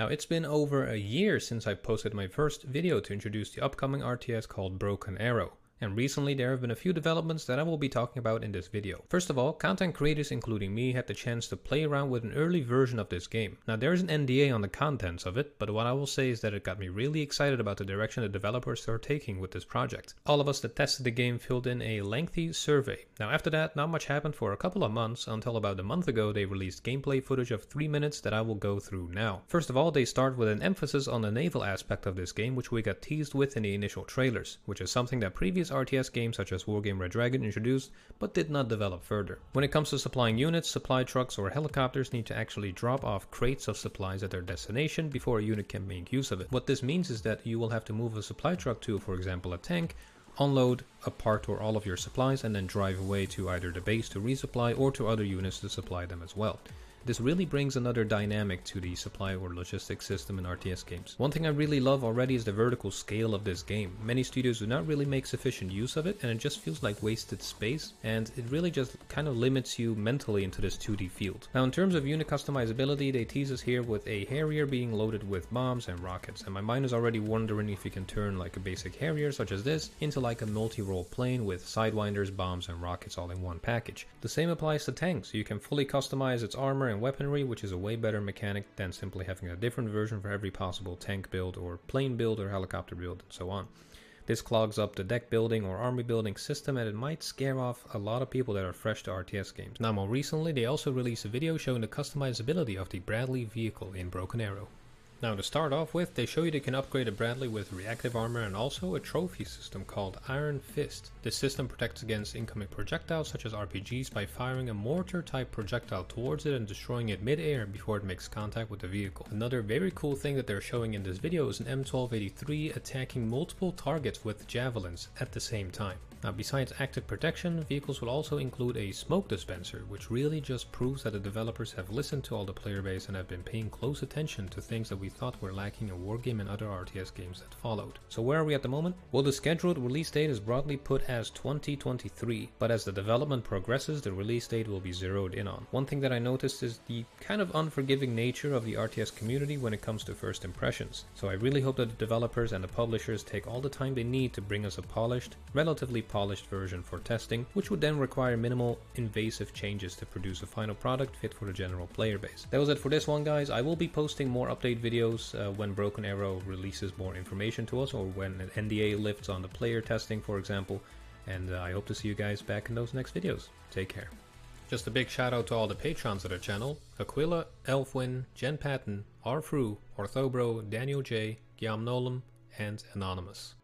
Now it's been over a year since I posted my first video to introduce the upcoming RTS called Broken Arrow. And recently there have been a few developments that I will be talking about in this video. First of all, content creators including me had the chance to play around with an early version of this game. Now there is an NDA on the contents of it, but what I will say is that it got me really excited about the direction the developers are taking with this project. All of us that tested the game filled in a lengthy survey. Now after that, not much happened for a couple of months until about a month ago they released gameplay footage of 3 minutes that I will go through now. First of all, they start with an emphasis on the naval aspect of this game, which we got teased with in the initial trailers, which is something that previous RTS games such as Wargame Red Dragon introduced, but did not develop further. When it comes to supplying units, supply trucks or helicopters need to actually drop off crates of supplies at their destination before a unit can make use of it. What this means is that you will have to move a supply truck to, for example, a tank, unload a part or all of your supplies, and then drive away to either the base to resupply or to other units to supply them as well. This really brings another dynamic to the supply or logistics system in RTS games. One thing I really love already is the vertical scale of this game. Many studios do not really make sufficient use of it, and it just feels like wasted space, and it really just kind of limits you mentally into this 2D field. Now in terms of unit customizability, they tease us here with a Harrier being loaded with bombs and rockets, and my mind is already wondering if you can turn like a basic Harrier such as this into like a multi-role plane with sidewinders, bombs and rockets all in one package. The same applies to tanks. You can fully customize its armor and weaponry, which is a way better mechanic than simply having a different version for every possible tank build or plane build or helicopter build and so on. This clogs up the deck building or army building system, and it might scare off a lot of people that are fresh to RTS games. Now more recently they also released a video showing the customizability of the Bradley vehicle in Broken Arrow. Now to start off with, they show you they can upgrade a Bradley with reactive armor and also a trophy system called Iron Fist. This system protects against incoming projectiles such as RPGs by firing a mortar type projectile towards it and destroying it mid-air before it makes contact with the vehicle. Another very cool thing that they're showing in this video is an M1283 attacking multiple targets with javelins at the same time. Now besides active protection, vehicles will also include a smoke dispenser, which really just proves that the developers have listened to all the player base and have been paying close attention to things that we thought were lacking in Wargame and other RTS games that followed. So where are we at the moment? Well, the scheduled release date is broadly put as 2023, but as the development progresses, the release date will be zeroed in on. One thing that I noticed is the kind of unforgiving nature of the RTS community when it comes to first impressions. So I really hope that the developers and the publishers take all the time they need to bring us a polished, relatively polished version for testing, which would then require minimal invasive changes to produce a final product fit for the general player base. That was it for this one, guys. I will be posting more update videos when Broken Arrow releases more information to us, or when an NDA lifts on the player testing, for example, and I hope to see you guys back in those next videos. Take care. Just a big shout out to all the patrons of the channel: Aquila, Elwyn, Genpatton, R.Frew, Orthobro, Daniel J, Gyamnolam, and Anonymous.